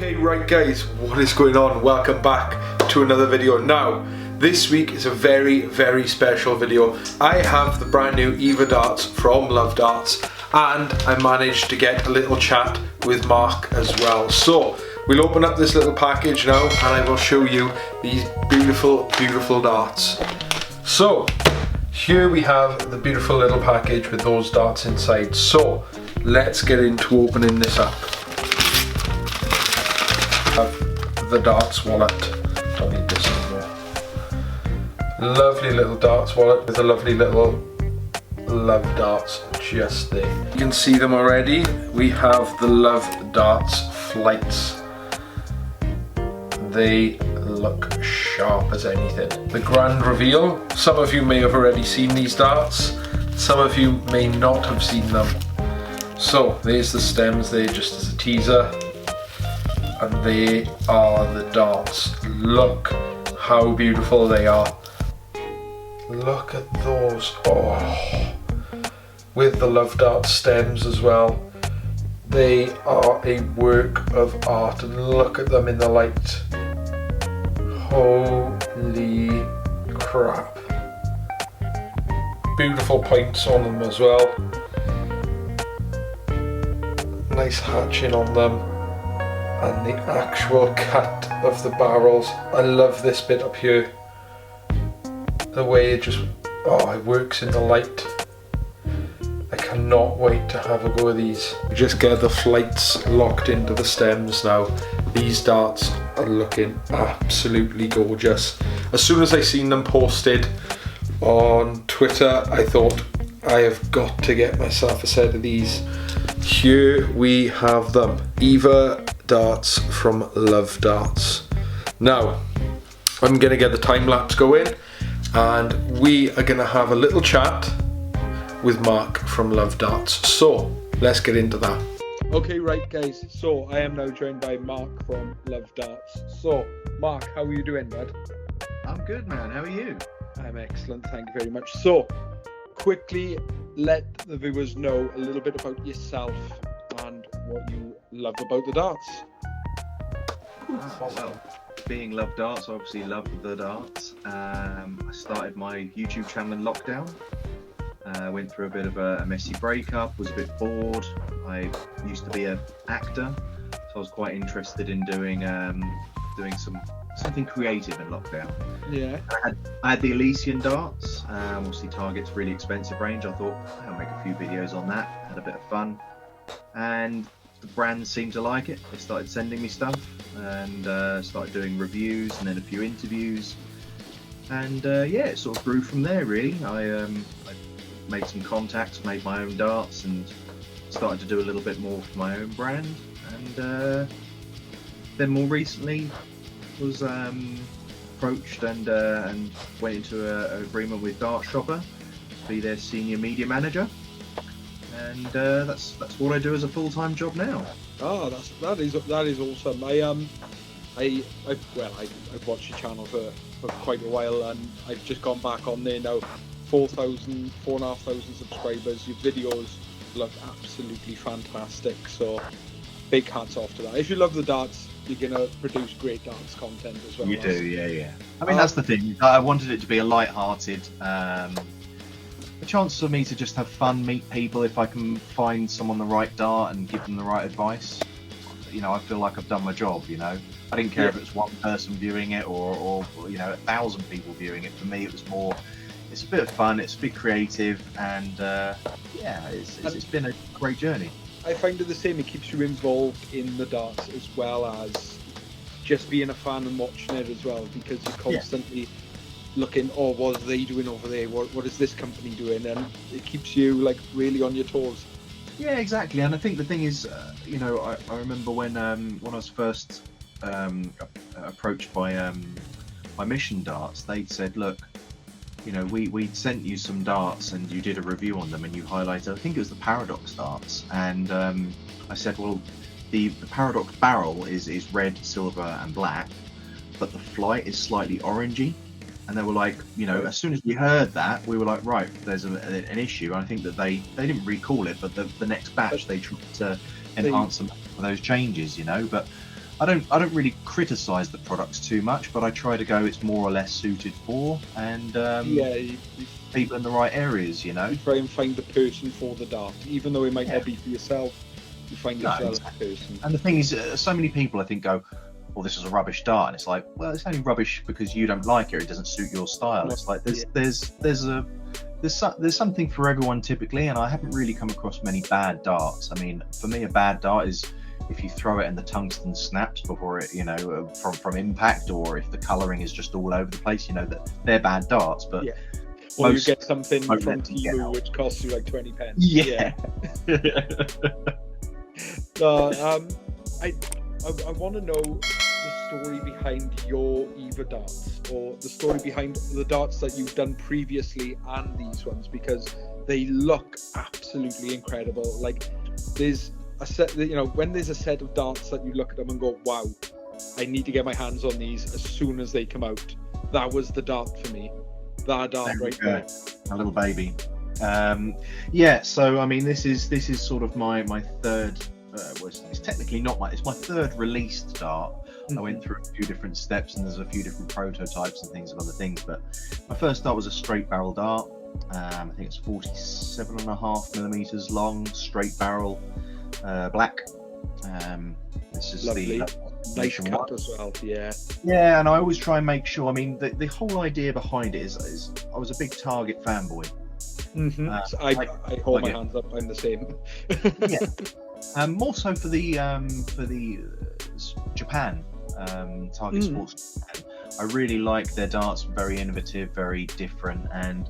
Okay, right guys, what is going on? Welcome back to another video. Now, this week is a very special video. I have the brand new Eva darts from Love Darts, and I managed to get a little chat with Marc as well. So, we'll open up this little package now and I will show you these beautiful darts. So, here we have the beautiful little package with those darts inside. So, let's get into opening this up. Have the darts wallet. Don't need this anymore. Lovely little darts wallet with a lovely little Love Darts just there. You can see them already. We have the Love Darts flights. They look sharp as anything. The grand reveal. Some of you may have already seen these darts. Some of you may not have seen them. So there's the stems there just as a teaser. And they are the darts. Look how beautiful they are. Look at those. Oh, with the Love Dart stems as well. They are a work of art, and look at them in the light. Holy crap. Beautiful points on them as well. Nice hatching on them. And the actual cut of the barrels. I love this bit up here. The way it just, it works in the light. I cannot wait to have a go of these. We just get the flights locked into the stems now. These darts are looking absolutely gorgeous. As soon as I seen them posted on Twitter, I thought I have got to get myself a set of these. Here we have them. Eva darts from Love Darts. Now, I'm gonna get the time lapse going and we are gonna have a little chat with Marc from Love Darts. So, let's get into that. Okay, right guys, so I am now joined by Marc from Love Darts. So, Marc, how are you doing, bud? I'm good, man. How are you? I'm excellent, thank you very much. So, quickly let the viewers know a little bit about yourself and what you love about the darts. Well, being Love Darts, I obviously love the darts. I started my YouTube channel in lockdown. Went through a bit of a messy breakup, was a bit bored. I used to be an actor, so I was quite interested in doing something creative in lockdown. Yeah. I had the Elysian darts, obviously Target's really expensive range. I thought I'll make a few videos on that, had a bit of fun. And the brands seemed to like it. They started sending me stuff and started doing reviews and then a few interviews. And yeah, it sort of grew from there really. I made some contacts, made my own darts and started to do a little bit more for my own brand. And then more recently was approached and went into an agreement with Dart Shopper to be their senior media manager. And that's what I do as a full-time job now. Oh, that is awesome. I've watched your channel for quite a while, and I've just gone back on there now. 4,500 subscribers. Your videos look absolutely fantastic. So big hats off to that. If you love the darts, you're gonna produce great darts content as well. You do, yeah. I mean, that's the thing. I wanted it to be a light-hearted. A chance for me to just have fun, meet people. If I can find someone the right dart and give them the right advice, you know, I feel like I've done my job. You know, I didn't care if it was one person viewing it or 1,000 people viewing it. For me, it was more. It's a bit of fun. It's a bit creative, and it's been a great journey. I find it the same. It keeps you involved in the darts as well as just being a fan and watching it as well, because you're constantly looking, what are they doing over there? What is this company doing? And it keeps you like really on your toes. Yeah, exactly. And I think the thing is, I remember when I was first approached by Mission Darts, they said, look, you know, we sent you some darts and you did a review on them and you highlighted, I think it was the Paradox darts, and I said, well, the Paradox barrel is red, silver and black, but the flight is slightly orangey. And they were like, you know, as soon as we heard that, we were like, right, there's an issue. And I think that they didn't recall it, but the next batch they tried to enhance some of those changes, you know. But I don't really criticise the products too much, but I try to go it's more or less suited for, and You people in the right areas, you know. try and find the person for the dart, even though it might Yeah. not be for yourself. You find No, yourself exactly. a person. And the thing is, so many people I think go, well, this is a rubbish dart, and it's like, well, it's only rubbish because you don't like it, or it doesn't suit your style. It's like there's something for everyone typically, and I haven't really come across many bad darts. I mean, for me, a bad dart is if you throw it and the tungsten snaps before it, you know, from impact, or if the colouring is just all over the place, you know, that they're bad darts. But Yeah. Or most- you get something most from let them get Temu out. which costs you like 20 pence. Yeah. I want to know the story behind your Eva darts, or the story behind the darts that you've done previously and these ones, because they look absolutely incredible. Like, there's a set, you know, when there's a set of darts that you look at them and go, wow, I need to get my hands on these as soon as they come out. That was the dart for me. That dart right there. A little baby. Yeah, so I mean, this is sort of my third. Well, it's technically not it's my third released dart. I went through a few different steps, and there's a few different prototypes and things of other things. But my first dart was a straight barrel dart. I think it's 47.5 millimeters long, straight barrel, black. This is Lovely. the Nice cut as well. Yeah. Yeah, and I always try and make sure. I mean, the whole idea behind it is I was a big Target fanboy. So I hold my hands up. I'm the same. Yeah. More so for the Japan Target Sports Japan. I really like their darts. Very innovative, very different, and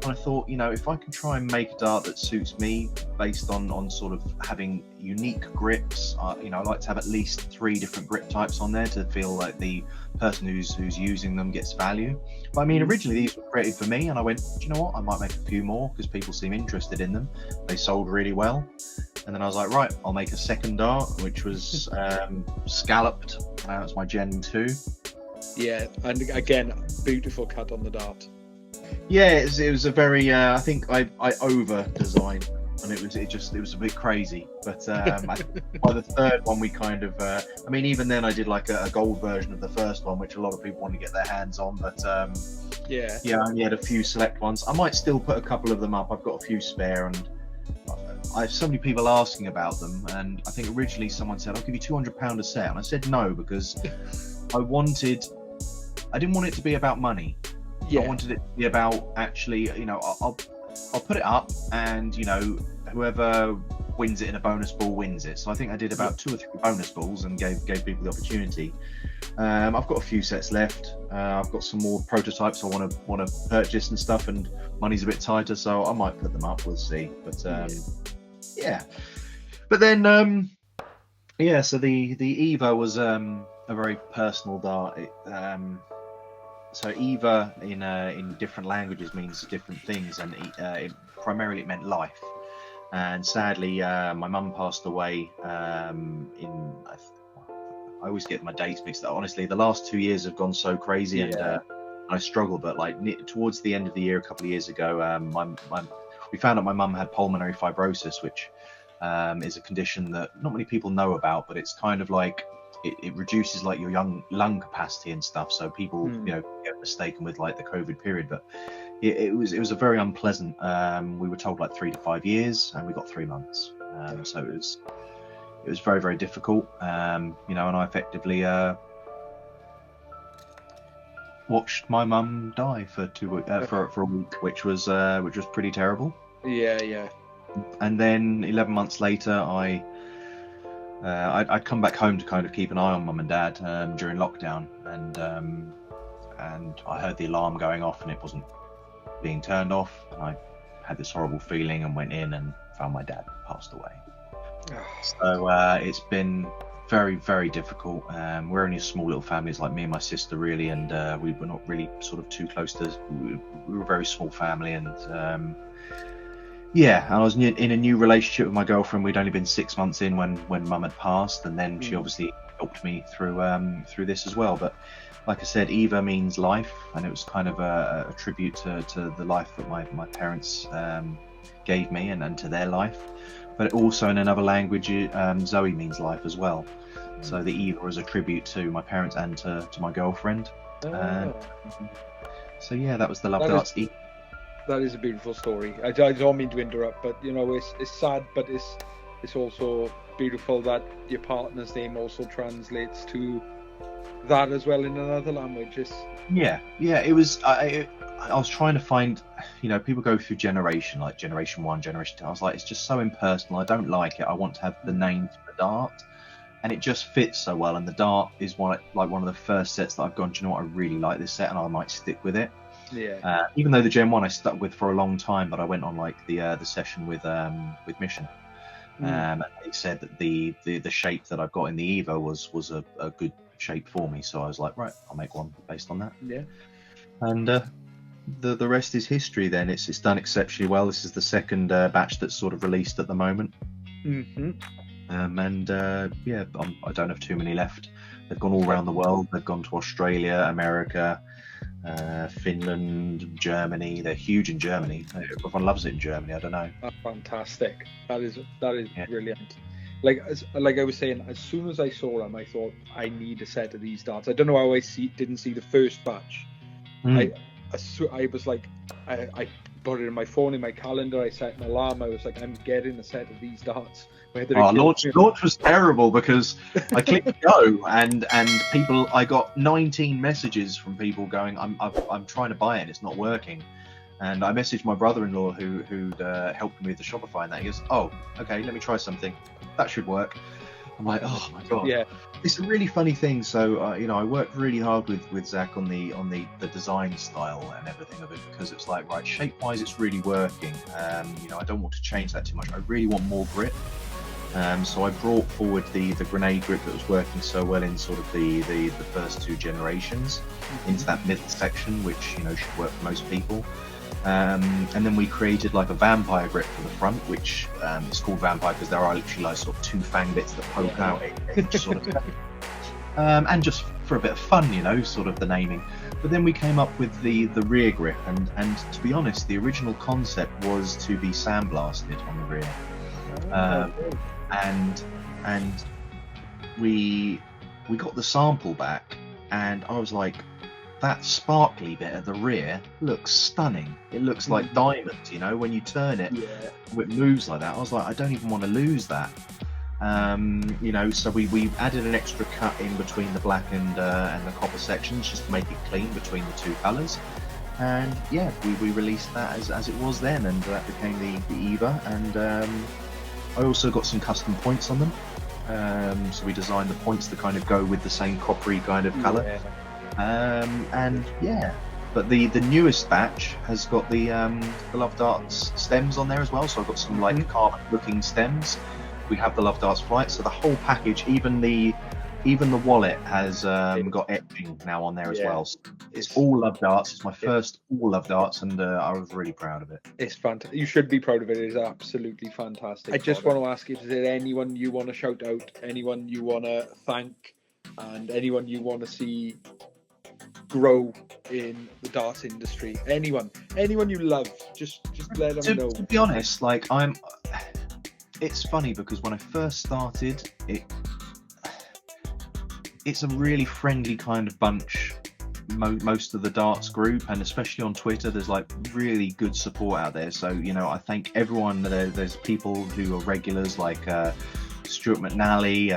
I thought, you know, if I can try and make a dart that suits me based on sort of having unique grips, you know, I like to have at least 3 different grip types on there to feel like the person who's using them gets value. But I mean, originally these were created for me, and I went, do you know what, I might make a few more because people seem interested in them. They sold really well. And then I was like, right, I'll make a second dart, which was scalloped. It's my Gen 2. Yeah, and again, beautiful cut on the dart. Yeah, it was a very. I think I over designed, and it was a bit crazy. But by the third one, we kind of. I mean, even then, I did like a gold version of the first one, which a lot of people want to get their hands on. But yeah, I only had a few select ones. I might still put a couple of them up. I've got a few spare, and I have so many people asking about them. And I think originally someone said, "I'll give you £200 a set," and I said no because I didn't want it to be about money. yeah. I wanted it to be about actually, you know, I'll put it up, and you know, whoever wins it in a bonus ball wins it. So I think I did about 2 or 3 bonus balls and gave people the opportunity. I've got a few sets left. I've got some more prototypes I want to purchase and stuff, and money's a bit tighter, so I might put them up. We'll see. But yeah. But then so the Eva was a very personal dart. So Eva in different languages means different things, and primarily it meant life. And sadly, my mum passed away I always get my dates mixed up. Honestly, the last 2 years have gone so crazy, and I struggle. But like towards the end of the year, a couple of years ago, we found out my mum had pulmonary fibrosis, which is a condition that not many people know about, but it's kind of like it reduces like your lung capacity and stuff. So people, you know, get mistaken with like the COVID period, but it was a very unpleasant. We were told like 3 to 5 years, and we got 3 months. So it was very, very difficult. You know, and I effectively watched my mum die for a week, which was pretty terrible. Yeah. And then 11 months later, I'd come back home to kind of keep an eye on mum and dad during lockdown, and I heard the alarm going off, and it wasn't being turned off, and I had this horrible feeling and went in and found my dad passed away. So it's been very, very difficult. We're only a small little family, it's like me and my sister really, and we were not really sort of too close to. We were a very small family, and I was in a new relationship with my girlfriend. We'd only been 6 months in when mum had passed, and then she obviously helped me through this as well. But like I said, Eva means life, and it was kind of a tribute to the life that my parents gave me, and to their life. but also in another language, Zoe means life as well. So the Eva is a tribute to my parents and to my girlfriend. So yeah, that was the Love Darts Eva. That is a beautiful story. I don't mean to interrupt, but you know, it's sad, but it's also beautiful that your partner's name also translates to that as well in another language. Yeah, it was. I was trying to find, you know, people go through generation 1, generation 2. I was like, it's just so impersonal. I don't like it. I want to have the name for the dart, and it just fits so well. And the dart is one of the first sets that I've gone, do you know what, I really like this set, and I might stick with it. Yeah. Even though the Gen 1 I stuck with for a long time, but I went on like the session with Mission. And they said that the shape that I've got in the Eva was a good shape for me, so I was like, right, I'll make one based on that. Yeah. And the rest is history. Then it's done exceptionally well. This is the second batch that's sort of released at the moment. And I don't have too many left. They've gone all around the world. They've gone to Australia, America, Finland, Germany. They're huge in Germany. Everyone loves it in Germany. I don't know. That's fantastic. That is brilliant. Like I was saying, as soon as I saw them, I thought I need a set of these darts. I don't know how I didn't see the first batch. I was like, I put it in my phone, in my calendar. I set an alarm. I was like, I'm getting a set of these darts. Launch was terrible because I clicked go and people. I got 19 messages from people going, I'm trying to buy it and it's not working. And I messaged my brother-in-law who'd helped me with the Shopify and that. He goes, oh, okay, let me try something. That should work. I'm like, oh my god. Yeah. It's a really funny thing. So I worked really hard with Zach on the design style and everything of it, because it's like, right, shape-wise it's really working. I don't want to change that too much. I really want more grip. So I brought forward the grenade grip that was working so well in sort of the first two generations into that middle section, which should work for most people. And then we created like a vampire grip for the front, which is called vampire because there are literally like sort of two fang bits that poke out each sort of and just for a bit of fun, sort of the naming. But then we came up with the rear grip, and to be honest, the original concept was to be sandblasted on the rear. And we got the sample back, and I was like, that sparkly bit at the rear looks stunning. It looks like diamonds, when you turn it, it moves like that. I was like, I don't even want to lose that. So we added an extra cut in between the black and the copper sections just to make it clean between the two colours. And yeah, we released that as it was then, and that became the Eva. And I also got some custom points on them. So we designed the points to kind of go with the same coppery kind of colour. But the newest batch has got the Love Darts stems on there as well. So I've got some like carbon looking stems. We have the Love Darts flight, so the whole package, even the wallet has got etching now on there as well. So it's all Love Darts. It's my first all Love Darts, and I was really proud of it. It's fantastic. You should be proud of it. It is absolutely fantastic. I just want to ask you, is there anyone you want to shout out, anyone you want to thank, and anyone you want to see grow in the darts industry? Anyone you love, just let them know. To be honest, it's funny because when I first started, it's a really friendly kind of bunch, most of the darts group, and especially on Twitter, there's like really good support out there. So I thank everyone. There's people who are regulars like Stuart McNally,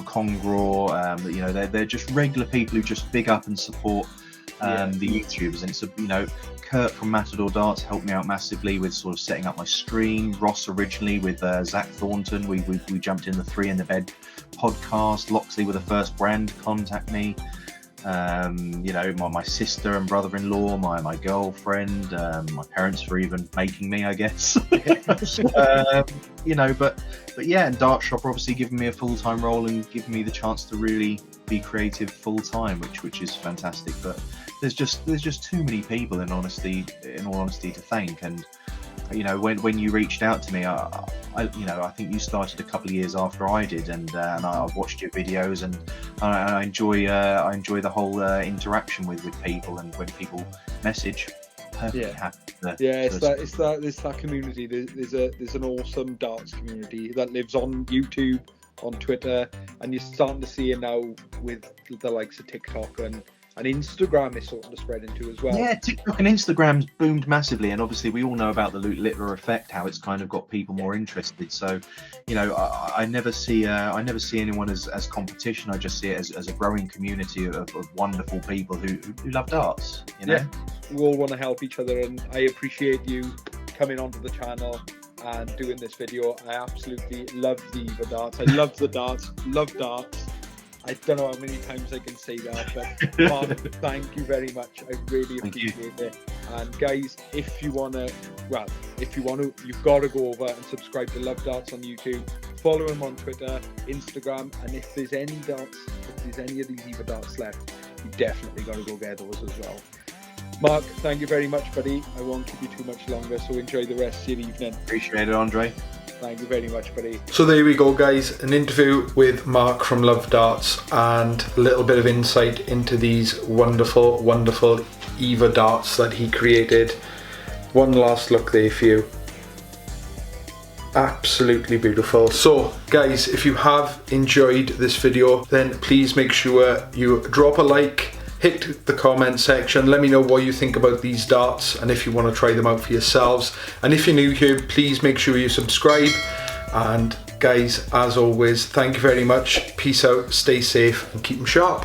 Congraw. They're just regular people who just big up and support the YouTubers. And it's Kurt from Matador Darts helped me out massively with sort of setting up my stream. Ross originally with Zach Thornton, we jumped in the 3 in the Bed podcast. Loxley with the first brand contact me. My sister and brother-in-law, my girlfriend, my parents for even making me, I guess. But yeah, and Dart Shop obviously giving me a full-time role and giving me the chance to really be creative full-time, which is fantastic. But there's just too many people in all honesty to thank. And when you reached out to me, I think you started a couple of years after I did, and I've watched your videos, and I enjoy the whole interaction with people, and when people message, perfectly Yeah. happy. Yeah, it's that community. There's an awesome darts community that lives on YouTube, on Twitter, and you're starting to see it now with the likes of TikTok and Instagram is starting to spread into as well. Yeah, TikTok and Instagram's boomed massively, and obviously we all know about the Loot Littler effect, how it's kind of got people more interested. So, you know, I never see anyone as competition. I just see it as a growing community of wonderful people who love darts. You know? Yeah, we all want to help each other, and I appreciate you coming onto the channel and doing this video. I absolutely love the Eva darts. I love the darts. Love darts. I don't know how many times I can say that, but Mark, thank you very much. I really appreciate it. And guys, if you want to, you've got to go over and subscribe to Love Darts on YouTube. Follow him on Twitter, Instagram, and if there's any of these Eva darts left, you definitely got to go get those as well. Mark, thank you very much, buddy. I won't keep you too much longer, so enjoy the rest of your evening. Appreciate it, Andre. Thank you very much, buddy. So there we go, guys, an interview with Mark from Love Darts and a little bit of insight into these wonderful, wonderful Eva darts that he created. One last look there for you. Absolutely beautiful. So guys, if you have enjoyed this video, then please make sure you drop a like, hit the comment section, let me know what you think about these darts and if you want to try them out for yourselves. And if you're new here, please make sure you subscribe. And guys, as always, thank you very much. Peace out, stay safe and keep them sharp.